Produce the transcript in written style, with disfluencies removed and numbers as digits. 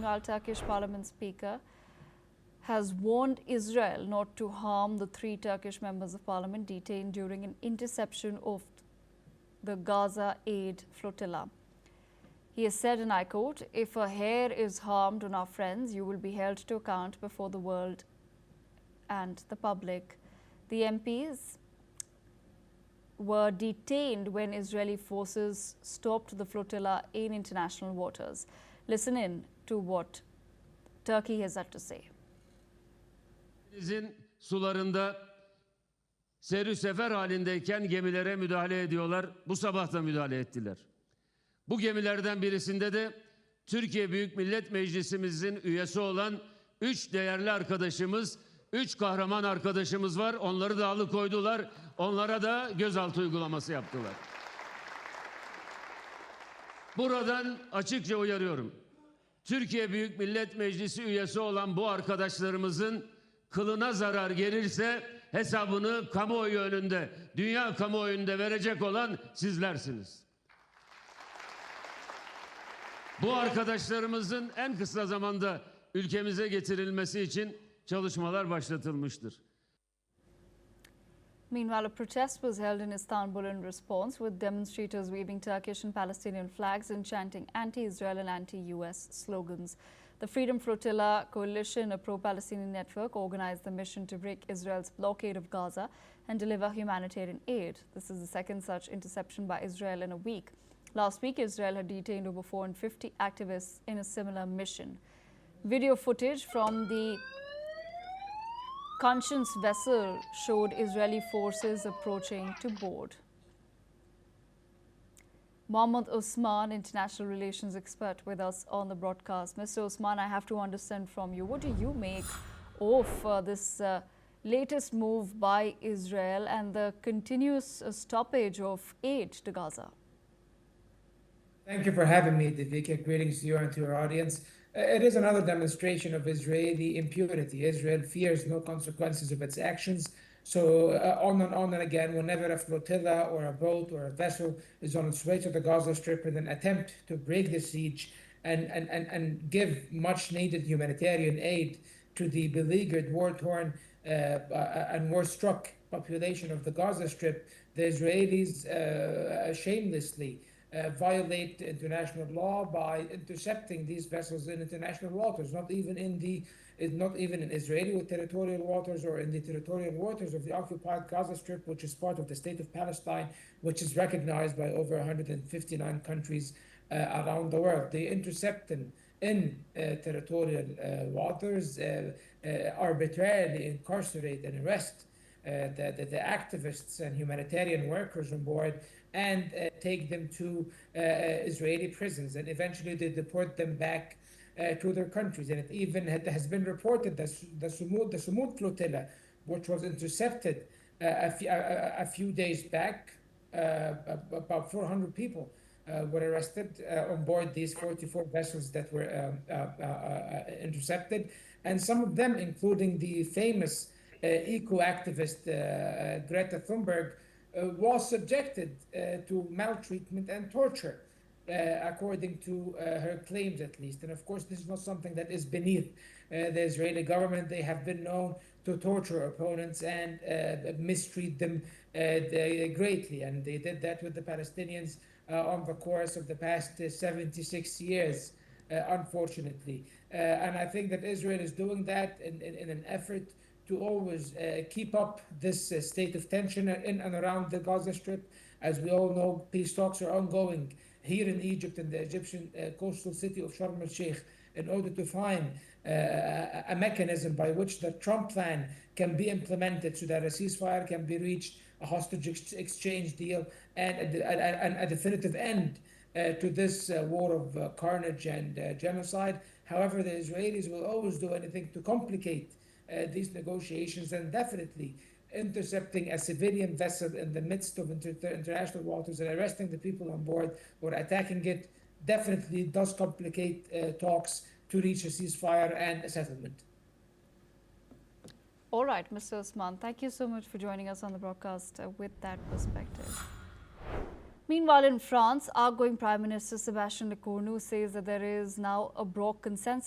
Meanwhile, Turkish parliament speaker has warned Israel not to harm the 3 Turkish members of parliament detained during an interception of the Gaza aid flotilla. He has said, and I quote, "If a hair is harmed on our friends, you will be held to account before the world and the public." The MPs were detained when Israeli forces stopped the flotilla in international waters. Listen in to what Turkey has had to say. Denizin sularında seyir sefer halindeyken gemilere müdahale ediyorlar. Bu sabah da müdahale ettiler. Bu gemilerden birisinde de Türkiye Büyük Millet Meclisimizin üyesi olan 3 değerli arkadaşımız, 3 kahraman arkadaşımız var. Onları da alıkoydular. Onlara da gözaltı uygulaması yaptılar. Buradan açıkça uyarıyorum. Türkiye Büyük Millet Meclisi üyesi olan bu arkadaşlarımızın kılına zarar gelirse hesabını kamuoyu önünde, dünya kamuoyunda verecek olan sizlersiniz. Bu arkadaşlarımızın en kısa zamanda ülkemize getirilmesi için çalışmalar başlatılmıştır. Meanwhile, a protest was held in Istanbul in response, with demonstrators waving Turkish and Palestinian flags and chanting anti-Israel and anti-US slogans. The Freedom Flotilla coalition, a pro-Palestinian network, organized the mission to break Israel's blockade of Gaza and deliver humanitarian aid. This is the second such interception by Israel in a week. Last week, Israel had detained over 450 activists in a similar mission. Video footage from the Conscience vessel showed Israeli forces approaching to board. Mohammed Osman, international relations expert, with us on the broadcast. Mr. Osman, I have to understand from you, what do you make of this latest move by Israel and the continuous stoppage of aid to Gaza? Thank you for having me, Devika. Greetings to you and to your audience. It is another demonstration of Israeli impunity. Israel fears no consequences of its actions. So on and again, whenever a flotilla or a boat or a vessel is on its way to the Gaza Strip in an attempt to break the siege and give much needed humanitarian aid to the beleaguered, war-torn and war-struck population of the Gaza Strip, the Israelis shamelessly violate international law by intercepting these vessels in international waters, not even in Israeli territorial waters or in the territorial waters of the occupied Gaza Strip, which is part of the state of Palestine, which is recognized by over 159 countries around the world. They intercept them in territorial waters, arbitrarily incarcerate and arrest the activists and humanitarian workers on board, and take them to Israeli prisons, and eventually they deport them back to their countries. And it even has been reported that the Sumud flotilla, which was intercepted a few days back, about 400 people were arrested on board these 44 vessels that were intercepted, and some of them, including the famous eco-activist Greta Thunberg, was subjected to maltreatment and torture, according to her claims at least. And of course, this is not something that is beneath the Israeli government. They have been known to torture opponents and mistreat them greatly. And they did that with the Palestinians on the course of the past 76 years, unfortunately. And I think that Israel is doing that in an effort to always keep up this state of tension in and around the Gaza Strip. As we all know, peace talks are ongoing here in Egypt and the Egyptian coastal city of Sharm el-Sheikh in order to find a mechanism by which the Trump plan can be implemented so that a ceasefire can be reached, a hostage exchange deal, and a definitive end to this war of carnage and genocide. However, the Israelis will always do anything to complicate these negotiations, and definitely intercepting a civilian vessel in the midst of international waters and arresting the people on board or attacking it definitely does complicate talks to reach a ceasefire and a settlement. All right, Mr. Osman, thank you so much for joining us on the broadcast with that perspective. Meanwhile, in France, outgoing Prime Minister Sébastien Lecornu says that there is now a broad consensus